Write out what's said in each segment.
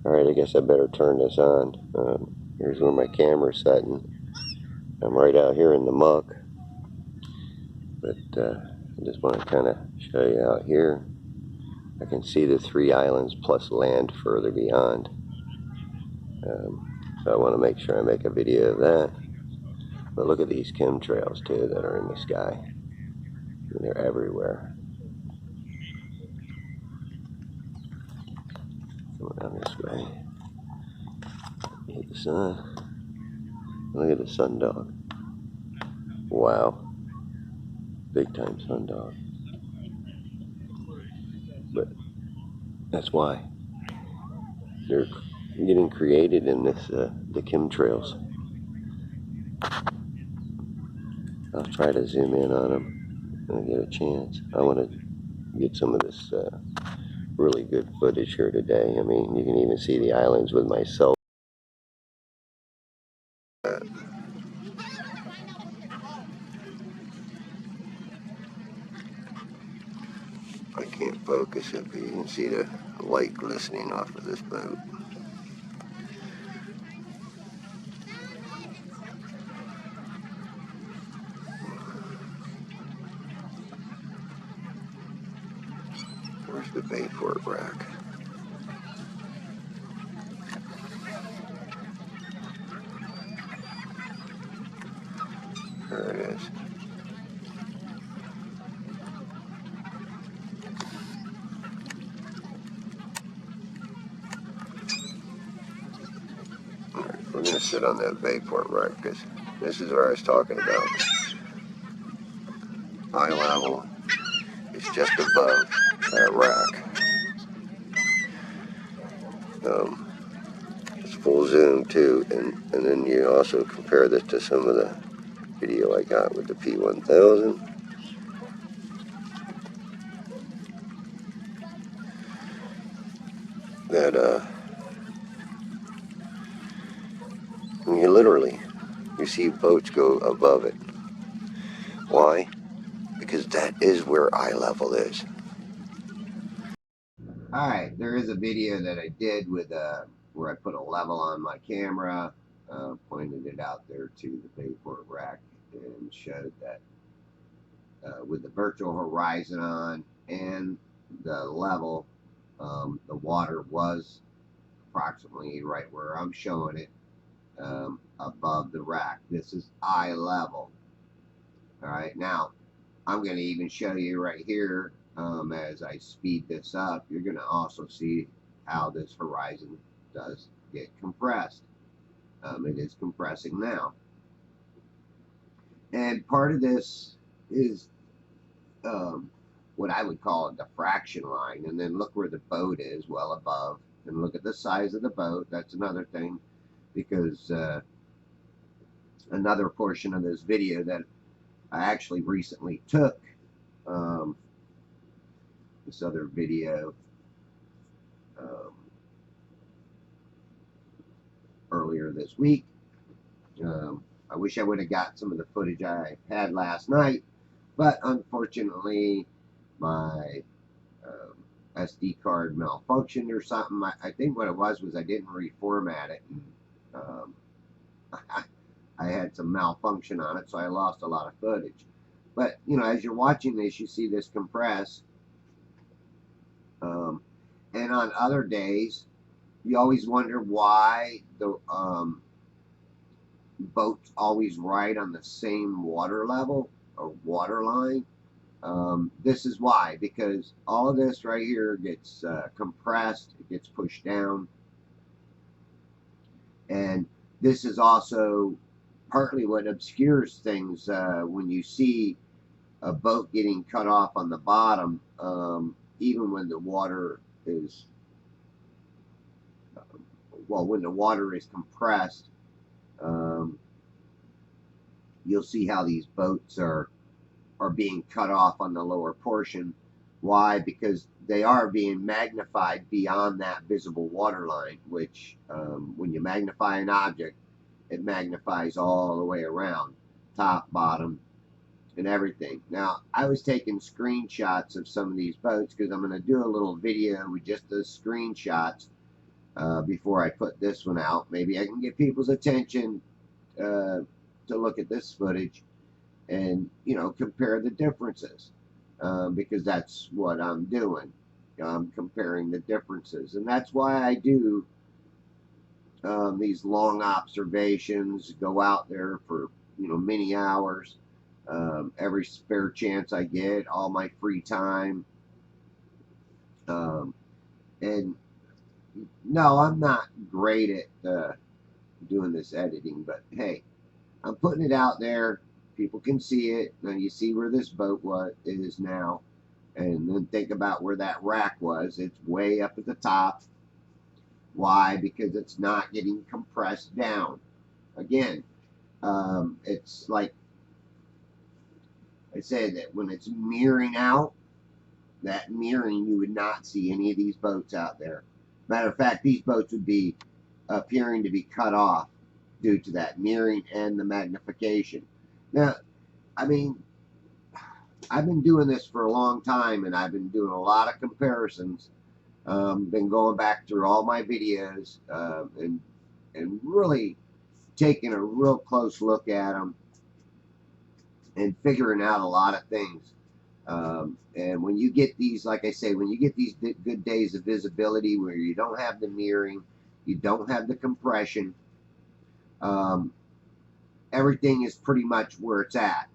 Alright, I guess I better turn this on. Here's where my camera's setting. I'm right out here in the muck. But I just want to kind of show you out here. I can see the 3 islands plus land further beyond. So I want to make sure I make a video of that. But look at these chemtrails too that are in the sky. And they're everywhere. Going down this way. Hit the sun. Look at the sundog. Wow. Big time sundog. But that's why they're getting created in this the chemtrails. I'll try to zoom in on them when I get a chance. I want to get some of this really good footage here today. I mean, you can even see the islands with my cell. I can't focus it, but you can see the light glistening off of this boat. Where's the Bayport rack? There it is. Alright, we're going to sit on that Bayport rack because this is where I was talking about. Eye level is just above that rack. It's full zoom too, and then you also compare this to some of the video I got with the P1000. That you see boats go above it. Why? Because that is where eye level is. Alright, there is a video that I did with where I put a level on my camera, pointed it out there to the Bayport rack, and showed that with the virtual horizon on and the level, the water was approximately right where I'm showing it, above the rack. This is eye level. Alright, now I'm going to even show you right here, as I speed this up, you're going to also see how this horizon does get compressed. It is compressing now. And part of this is what I would call a diffraction line. And then look where the boat is, well above. And look at the size of the boat. That's another thing, because another portion of this video that I actually recently took, this other video earlier this week. I wish I would have got some of the footage I had last night, but unfortunately my SD card malfunctioned or something. I think what it was I didn't reformat it, and I had some malfunction on it, so I lost a lot of footage. But you know, as you're watching this, you see this compress, and on other days you always wonder why the boat's always right on the same water level or water line. This is why, because all of this right here gets compressed, it gets pushed down, and this is also partly what obscures things when you see a boat getting cut off on the bottom, even when the water is when the water is compressed. You'll see how these boats are being cut off on the lower portion. Why? Because they are being magnified beyond that visible water line, which when you magnify an object, it magnifies all the way around, top, bottom, and everything. Now, I was taking screenshots of some of these boats because I'm going to do a little video with just the screenshots before I put this one out. Maybe I can get people's attention to look at this footage and, you know, compare the differences, because that's what I'm doing. I'm comparing the differences, and that's why I do these long observations, go out there for, you know, many hours, every spare chance I get, all my free time. And no, I'm not great at doing this editing, but hey, I'm putting it out there. People can see it. Now you see where this boat is now, and then think about where that rack was. It's way up at the top. Why? Because it's not getting compressed down. Again, it's like I said, that when it's mirroring out, that mirroring, you would not see any of these boats out there. Matter of fact, these boats would be appearing to be cut off due to that mirroring and the magnification. Now, I mean, I've been doing this for a long time, and I've been doing a lot of comparisons. Been going back through all my videos, and really taking a real close look at them and figuring out a lot of things. And when you get these, like I say, when you get these good days of visibility where you don't have the mirroring, you don't have the compression, everything is pretty much where it's at.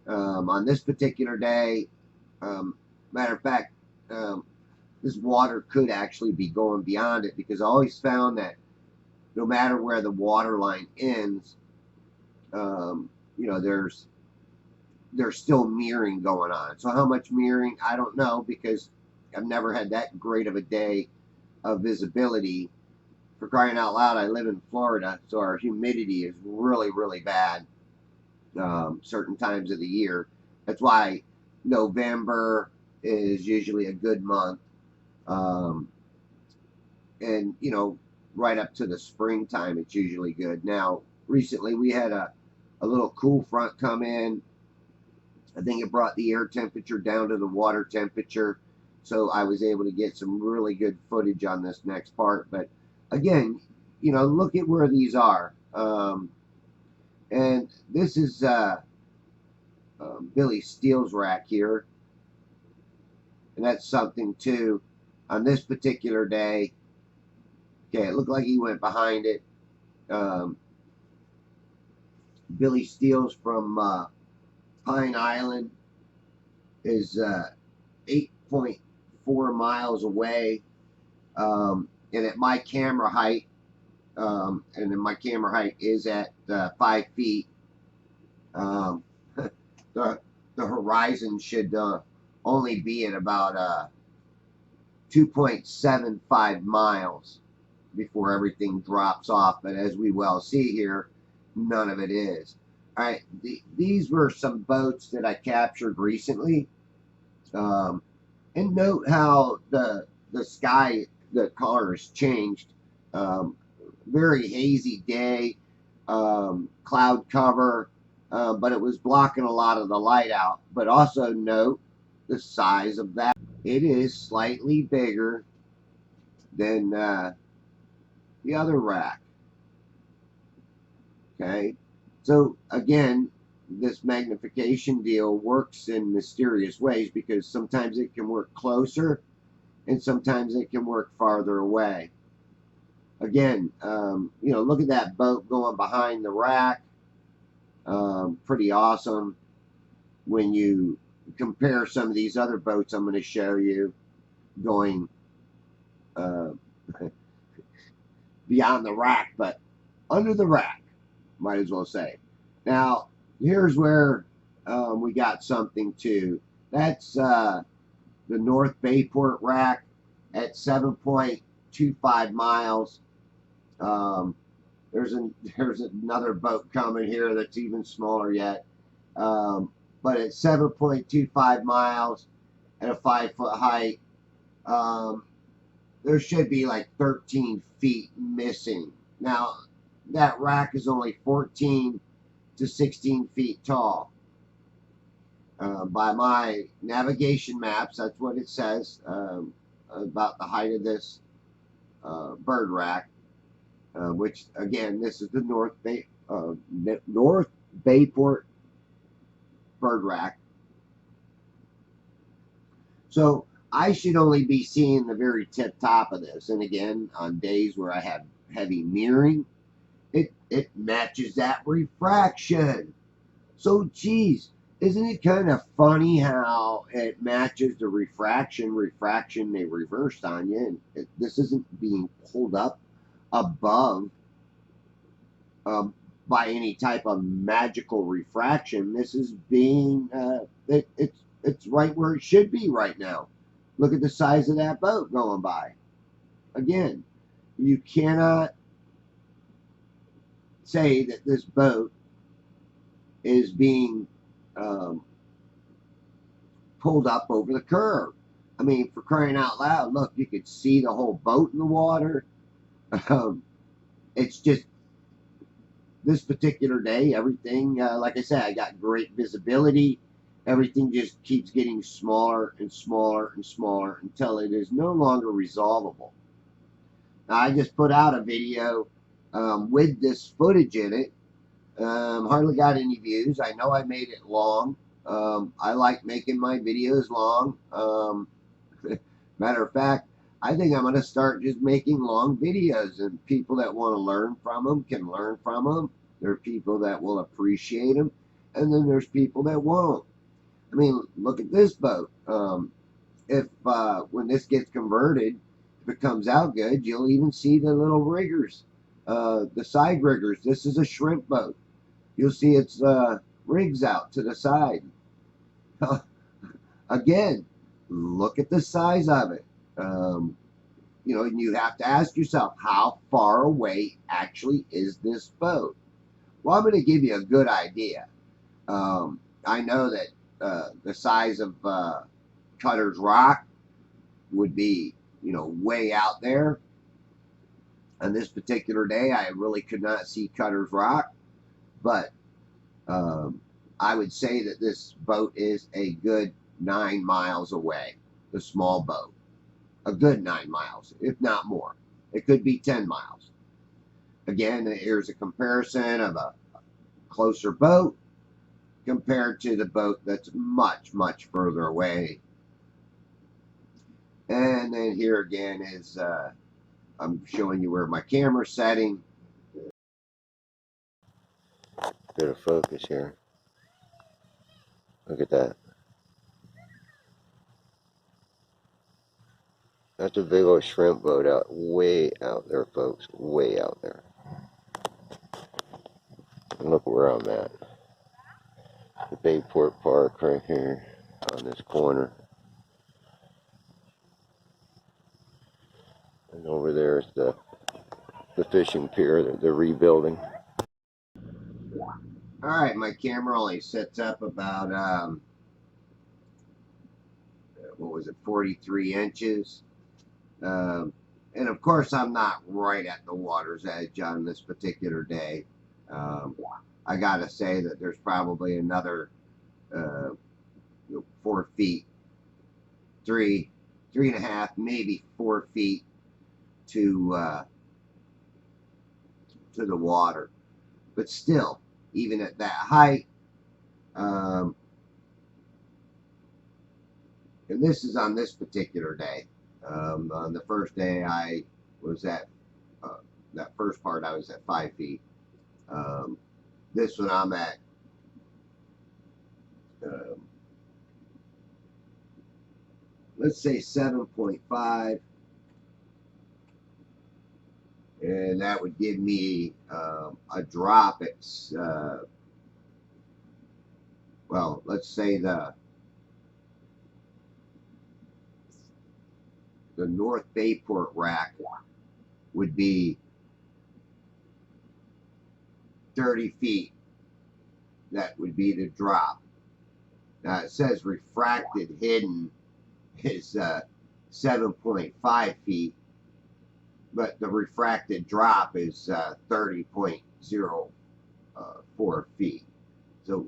On this particular day, matter of fact, this water could actually be going beyond it, because I always found that no matter where the water line ends, you know, there's still mirroring going on. So how much mirroring, I don't know, because I've never had that great of a day of visibility. For crying out loud, I live in Florida, so our humidity is really, really bad certain times of the year. That's why November is usually a good month. And, you know, right up to the springtime, it's usually good. Now, recently we had a little cool front come in. I think it brought the air temperature down to the water temperature, so I was able to get some really good footage on this next part. But again, you know, look at where these are. And this is Billy Steele's rack here, and that's something too. On this particular day, okay, it looked like he went behind it. Billy Steele's from Pine Island is 8.4 miles away, and at my camera height, and then my camera height is at 5 feet. The horizon should only be at about 2.75 miles before everything drops off. But as we well see here, none of it is. All right, these were some boats that I captured recently. And note how the sky, the color has changed. Very hazy day, cloud cover, but it was blocking a lot of the light out. But also note the size of that. It is slightly bigger than the other rack. Okay, so again, this magnification deal works in mysterious ways, because sometimes it can work closer and sometimes it can work farther away. Again, you know, look at that boat going behind the rack. Pretty awesome. When you compare some of these other boats I'm going to show you going beyond the rack, but under the rack, might as well say. Now, here's where we got something too. That's the North Bayport rack at 7.25 miles. There's another boat coming here that's even smaller yet. But at 7.25 miles at a 5-foot height, there should be like 13 feet missing. Now, that rack is only 14 to 16 feet tall. By my navigation maps, that's what it says about the height of this bird rack, which again, this is the North Bayport bird rack. So I should only be seeing the very tip top of this. And again, on days where I have heavy mirroring, it matches that refraction. So geez, isn't it kind of funny how it matches the refraction? Refraction they reversed on you, and this isn't being pulled up above um, by any type of magical refraction. This is being it's right where it should be right now. Look at the size of that boat going by. Again, you cannot say that this boat is being um, pulled up over the curve. I mean, for crying out loud, look, you could see the whole boat in the water. It's just this particular day, everything, like I said, I got great visibility. Everything just keeps getting smaller and smaller and smaller until it is no longer resolvable. Now, I just put out a video with this footage in it. Hardly got any views. I know I made it long. I like making my videos long. Matter of fact, I think I'm going to start just making long videos, and people that want to learn from them can learn from them. There are people that will appreciate them, and then there's people that won't. I mean, look at this boat. If when this gets converted, if it comes out good, you'll even see the little riggers, the side riggers. This is a shrimp boat. You'll see its rigs out to the side. Again, look at the size of it. You know, and you have to ask yourself, how far away actually is this boat? Well, I'm going to give you a good idea. I know that the size of Cutter's Rock would be, you know, way out there. On this particular day, I really could not see Cutter's Rock, but I would say that this boat is a good 9 miles away, the small boat. A good 9 miles, if not more. It could be 10 miles. Again, here's a comparison of a closer boat compared to the boat that's much, much further away. And then here again is, I'm showing you where my camera's setting. Bit of focus here. Look at that. That's a big old shrimp boat out, way out there, folks. Way out there. And look where I'm at. The Bayport Park right here on this corner. And over there is the fishing pier that they're rebuilding. Alright, my camera only sets up about, what was it, 43 inches. And of course, I'm not right at the water's edge on this particular day. I gotta say that there's probably another 4 feet, three and a half, maybe 4 feet to the water. But still, even at that height, and this is on this particular day. On the first day, I was at that first part. I was at 5 feet. This one, I'm at let's say 7.5, and that would give me a drop at well, let's say the North Bayport rack would be 30 feet. That would be the drop. Now it says refracted hidden is 7.5 feet, but the refracted drop is 30.04 feet. So,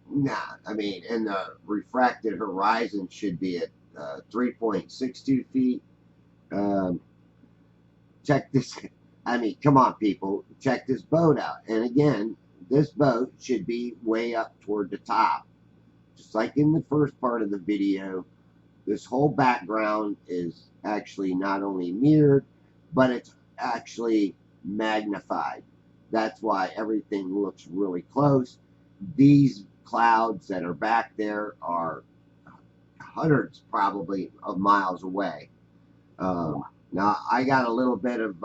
nah, I mean, and the refracted horizon should be at 3.62 feet. check this. I mean, come on, people, check this boat out. And again, this boat should be way up toward the top. Just like in the first part of the video, this whole background is actually not only mirrored, but it's actually magnified. That's why everything looks really close. These clouds that are back there are hundreds probably of miles away. Now I got a little bit of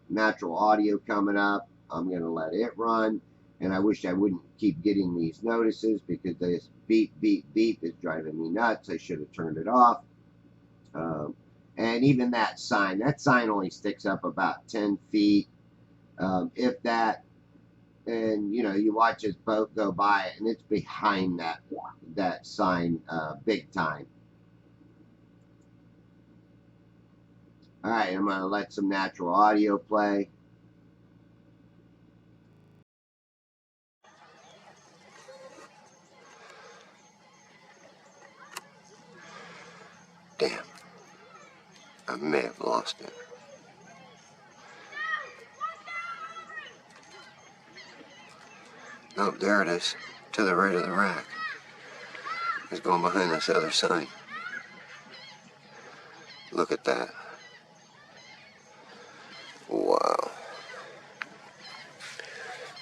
natural audio coming up. I'm going to let it run, and I wish I wouldn't keep getting these notices because this beep beep beep is driving me nuts. I should have turned it off. And even that sign only sticks up about 10 feet, if that. And you know, you watch this boat go by, and it's behind that sign, big time. All right, I'm gonna let some natural audio play. Damn, I may have lost it. Oh, there it is, to the right of the rack. It's going behind this other sign. Look at that. Wow.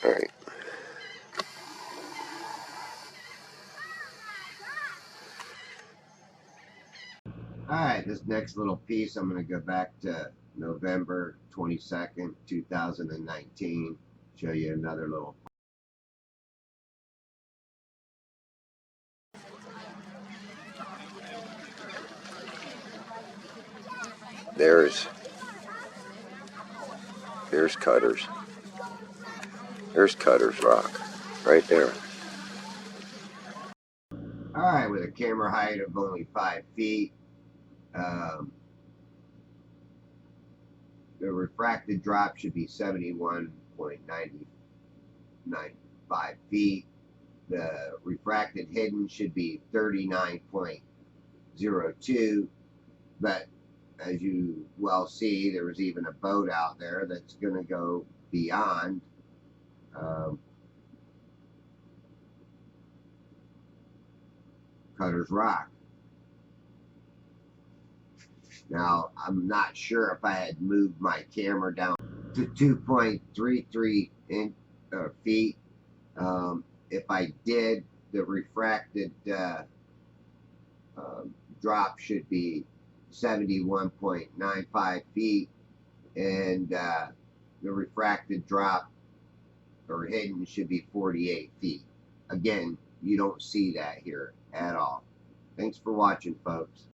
All right. All right, this next little piece, I'm going to go back to November 22nd, 2019. Show you another little. There's Cutters. There's Cutters Rock, right there. All right, with a camera height of only 5 feet, um, the refracted drop should be 71.995 feet. The refracted hidden should be 39.02. But as you well see, there was even a boat out there that's going to go beyond. Cutter's Rock. Now, I'm not sure if I had moved my camera down to 2.33 feet. If I did, the refracted drop should be 71.95 feet, and the refracted drop or hidden should be 48 feet. Again, you don't see that here at all. Thanks for watching, folks.